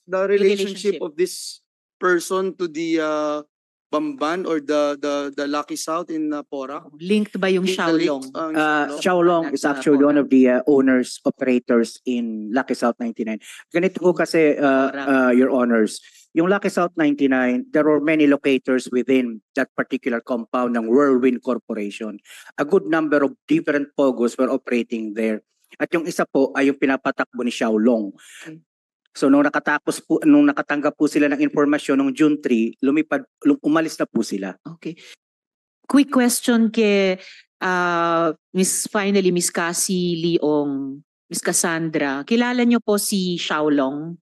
the relationship of this person to the Bamban or the Lucky South in Porac? Linked ba yung Link the Xiaolong? links, Xiaolong. Xiaolong is actually one of the owners, operators in Lucky South 99. Ganito po kasi, Your Honors, yung Lucky South 99, there were many locators within that particular compound ng Whirlwind Corporation. A good number of different POGOs were operating there. At yung isa po ay yung pinapatakbo ni Xiaolong. Okay. So nung nakatanggap po sila ng informasyon noong June 3, umalis na po sila. Okay. Quick question kay Miss Cassie Leong, Miss Cassandra. Kilala niyo po si Xiaolong?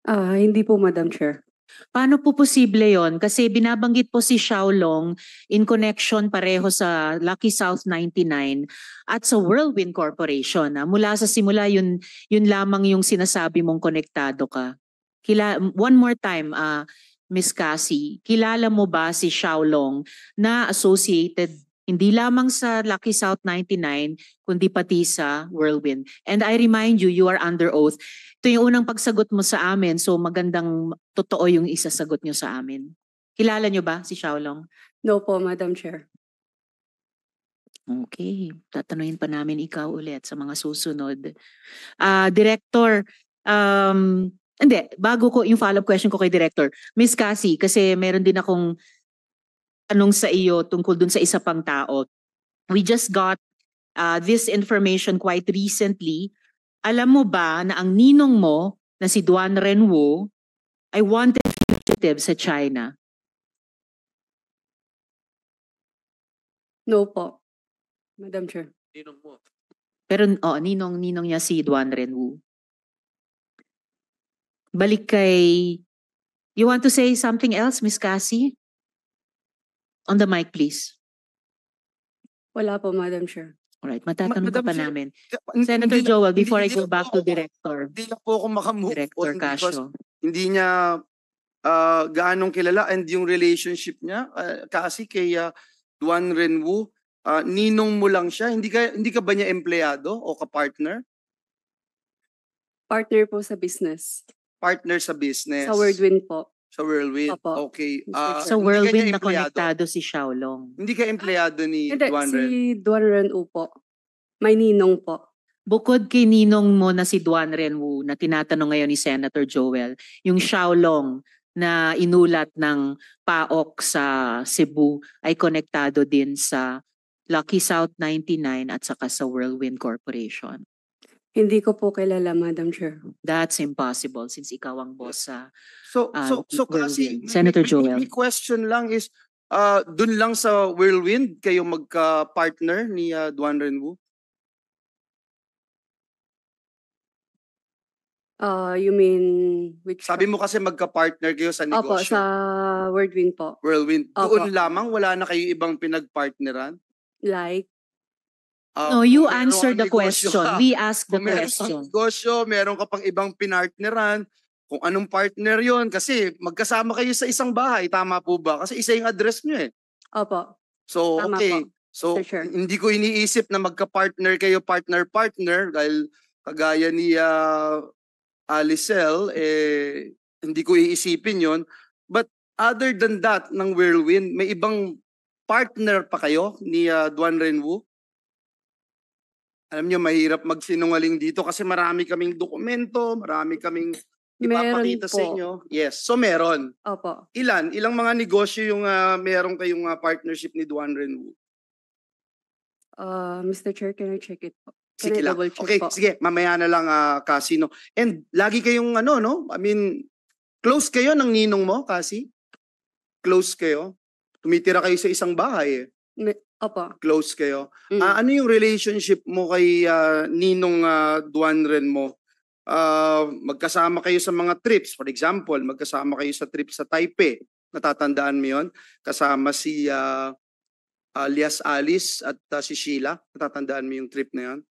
Hindi po, Madam Chair. Paano po posible yon? Kasi binabanggit po si Xiaolong in connection pareho sa Lucky South 99 at sa Whirlwind Corporation. Mula sa simula, yun lamang yung sinasabi mong konektado ka. One more time, Miss Cassie, kilala mo ba si Xiaolong na associated hindi lamang sa Lucky South 99, kundi pati sa Whirlwind? And I remind you, you are under oath. Ito yung unang pagsagot mo sa amin, so magandang totoo yung isasagot nyo sa amin. Kilala nyo ba si Xiaolong? No po, Madam Chair. Okay, tatanungin pa namin ikaw ulit sa mga susunod. Director, hindi, bago ko yung follow-up question ko kay Director, Miss Cassie, kasi meron din akong tanong sa iyo tungkol dun sa isa pang tao. We just got this information quite recently. Alam mo ba na ang ninong mo na si Duan Renwu ay wanted fugitive sa China? No po, Madam Chair. Ninong mo. Pero ninong niya si Duan Renwu. Balik kay... You want to say something else, Miss Cassie? On the mic, please. Wala po, Madam Chair. Alright, matatanong ka Madam pa Chair, namin. Senator Joel, before I go back to Director. Hindi lang po ako makamove Director on because Casio. hindi niya gaanong kilala and yung relationship niya kasi kay Duan Renwu, ninong mo lang siya, hindi ka ba niya empleyado o ka-partner? Partner po sa business. Partner sa business. Sa Whirlwind po. Sa Whirlwind. Opo. Okay. Sa Whirlwind na konektado si Xiaolong. Hindi ka empleyado ni Hindi, Duan si Renwu. Duan Renwu po. May ninong po. Bukod kay ninong mo na si Duan Renwu na tinatanong ngayon ni Senator Joel, yung Xiaolong na inulat ng PAOK sa Cebu ay konektado din sa Lucky South 99 at saka sa Whirlwind Corporation. Hindi ko po kilala, Madam Chair. That's impossible since ikaw ang boss sa So kasi Whirlwind. Senator Joel. my question lang is dun lang sa Whirlwind kayo magka-partner ni Duan Renwu? You mean which? Sabi mo kasi magka-partner kayo sa Opo, negosyo. sa Whirlwind po. Whirlwind. Opo. Doon lamang wala na kayo ibang pinag-partneran? Like? No, you Kung meron answer kang the negosyo question. ka, We ask the kung meron kang question. negosyo, meron ka pang ibang pinartneran, kung anong partner yon kasi magkasama kayo sa isang bahay, tama po ba? Kasi isa yung address nyo eh. Opo. So, Tama okay. po. So, For sure. hindi ko iniisip na magka-partner kayo, partner-partner, dahil kagaya ni Alicel, hindi ko iisipin yon. But other than that, ng Whirlwind, may ibang partner pa kayo ni Duan Renwu? Alam niyo, mahirap magsinungaling dito kasi marami kaming dokumento, marami kaming ipapakita sa po. inyo. Yes, so meron. Opo. Ilang mga negosyo yung meron kayong partnership ni Duan Renwu? Mr. Chair, can I check it po? Can Sige I lang. double check Okay, po? sige, mamaya na lang Cassie, no? And lagi kayong no? I mean, close kayo ng ninong mo, Cassie? Close kayo? Tumitira kayo sa isang bahay eh. Opo. Close kayo. Mm. Ano yung relationship mo kay ninong Duan Ren mo? Magkasama kayo sa mga trips. For example, magkasama kayo sa trip sa Taipei. Natatandaan mo yun? Kasama si alias Alice at si Sheila. Natatandaan mo yung trip na yun?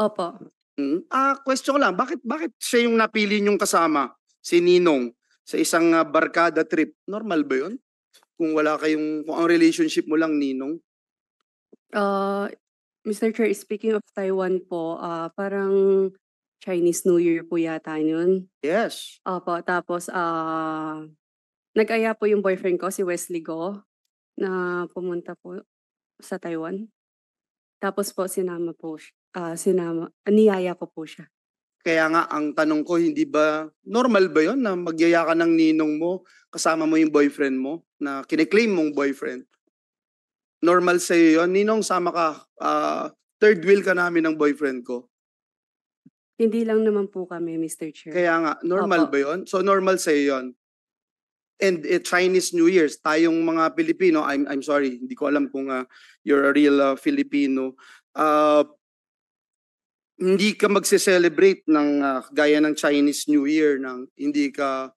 Opo. Question ko lang, bakit siya yung napili niyong kasama? Si Ninong sa isang barkada trip. Normal ba yun? Kung ang relationship mo lang Ninong? Mr. Chair, speaking of Taiwan po, parang Chinese New Year po yata yun. Yes. Opo, tapos nag-aya po yung boyfriend ko, si Wesley Go, na pumunta po sa Taiwan. Tapos po niyaya ko po siya. Kaya nga, ang tanong ko, hindi ba, normal ba yon na magyaya ka ng ninong mo, kasama mo yung boyfriend mo, na kine-claim mong boyfriend? Normal sa'yo yun? Ninong, sama ka, third wheel ka namin ng boyfriend ko. Hindi lang naman po kami, Mr. Chair. Kaya nga, normal Opo. ba yon? So normal sa'yo yun? And Chinese New Year's, tayong mga Pilipino, I'm sorry, hindi ko alam kung you're a real Filipino, hindi ka magse-celebrate ng gaya ng Chinese New Year nang hindi ka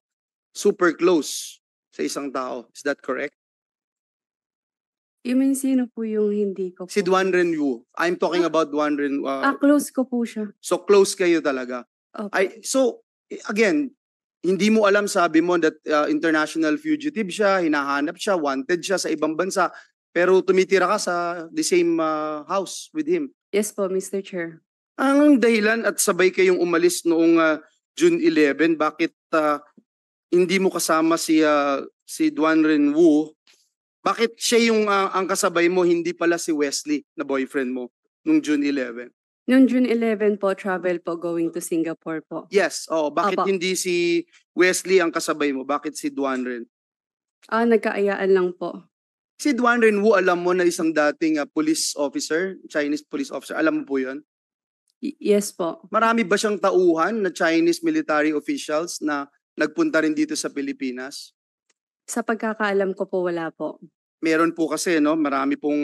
super close sa isang tao. Is that correct? You mean sino po yung hindi ko po? Si Duan Renwu. I'm talking about Duan Renwu. Close ko po siya. So close kayo talaga. Opo. So again, hindi mo alam, sabi mo that international fugitive siya, hinahanap siya, wanted siya sa ibang bansa, pero tumitira ka sa the same house with him. Yes po, Mr. Chair. Ang dahilan at sabay kayong umalis noong June 11, bakit hindi mo kasama si Duan Renwu? Bakit siya yung ang kasabay mo, hindi pala si Wesley na boyfriend mo nung June 11? Noong June 11 po, travel po going to Singapore po. Yes, bakit Opo. hindi si Wesley ang kasabay mo? Bakit si Duan Ren? Nagkaayaan lang po. Si Duan Renwu, alam mo na isang dating police officer, Chinese police officer, alam mo po yun? Yes po. Marami ba siyang tauhan na Chinese military officials na nagpunta rin dito sa Pilipinas? Sa pagkakaalam ko po, wala po. Meron po kasi, no, marami pong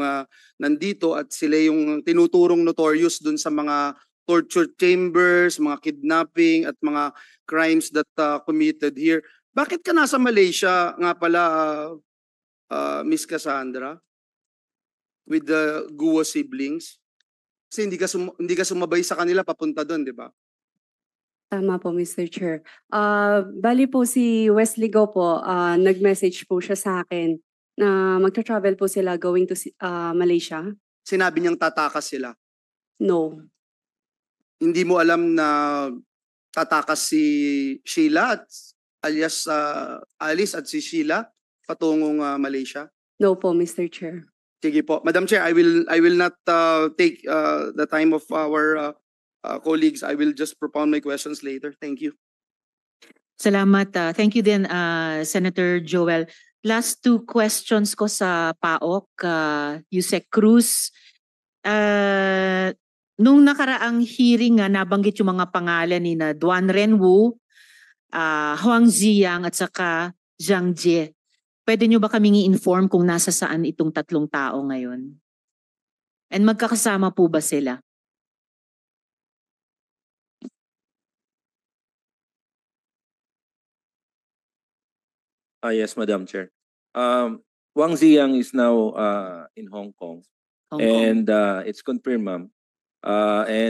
nandito at sila yung tinuturong notorious dun sa mga torture chambers, mga kidnapping at mga crimes that committed here. Bakit ka nasa Malaysia nga pala, Miss Cassandra, with the Guo siblings? Kasi hindi ka sumabay sa kanila papunta doon, di ba? Tama po, Mr. Chair. Bali po si Wesley Go po, nag-message po siya sa akin na magta-travel po sila going to Malaysia. Sinabi niyang tatakas sila. No. Hindi mo alam na tatakas si Sheila at alias Alice at si Sheila patungong Malaysia? No po, Mr. Chair. Sige po. Madam Chair, I will not take the time of our colleagues. I will just propound my questions later. Thank you. Salamat. Thank you din, Senator Joel. Last two questions ko sa PAOK, Yusek Cruz. Nung nakaraang hearing, nabanggit yung mga pangalan ni na Duan Renwu, Huang Ziyang at saka Zhang Jie. Pwede nyo ba kaming i-inform kung nasa saan itong tatlong tao ngayon? And magkakasama po ba sila? Yes, Madam Chair. Wang Ziyang is now in Hong Kong. Hong Kong. And it's confirmed, ma'am.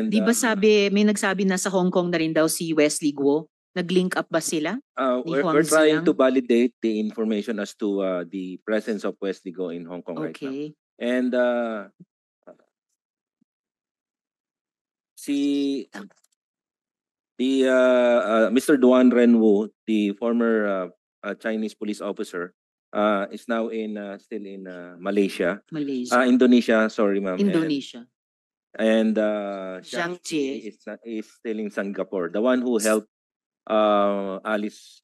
Di ba may nagsabi na sa Hong Kong na rin daw si Wesley Guo? Nag-link up ba sila? ni we're Huang trying Ziyang? to validate the information as to the presence of Wesley Go in Hong Kong right now. Okay. And Mr. Duan Renwu, the former Chinese police officer, is now still in Malaysia. Malaysia. Indonesia, sorry ma'am. Indonesia. And Zhang Jie. is still in Singapore. The one who helped Alice,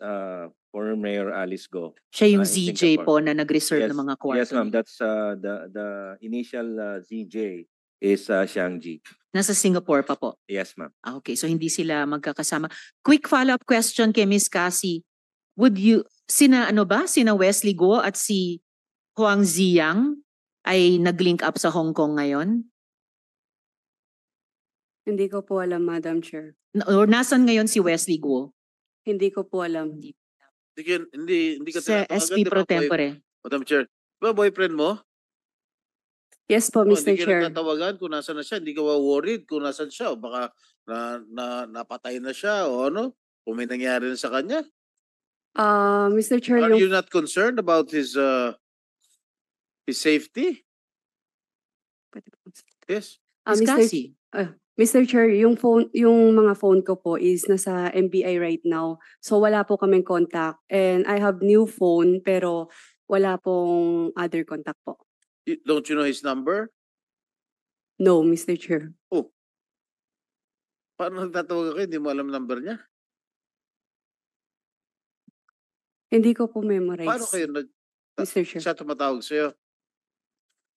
former Mayor Alice Go. Siya yung in ZJ Singapore. po na nag-reserve ng mga kwarto. Yes, ma'am. That's the initial ZJ is Xiang Ji. Nasa Singapore pa po. Yes, ma'am. Okay, so hindi sila magkakasama. Quick follow-up question kay Miss Cassie. Sina Wesley Go at si Huang Ziyang ay nag-link up sa Hong Kong ngayon? Hindi ko po alam, Madam Chair. Or nasan ngayon si Wesley Go? Hindi ko po alam. Hindi ka Sa tinatawagan, SP di ba, Pro Tempore. Madam Chair. Ba boyfriend mo? Yes po, Mr. Hindi ka Chair. natatawagan kung nasan na siya. Hindi ka worried kung nasan siya. O baka napatay na siya o ano. Kung may nangyari na sa kanya. Mr. Chair, Are yung you not concerned about his safety? Yes. Miss Mr. Cassie. Mr. Chair, yung mga phone ko po is nasa MBI right now. So wala po kaming contact. And I have new phone pero wala pong other contact po. Don't you know his number? No, Mr. Chair. Paano nagtatawag ako? Hindi mo alam number niya? Hindi ko po memorize. Paano kayo Mr. Chair. siya tumatawag sa'yo?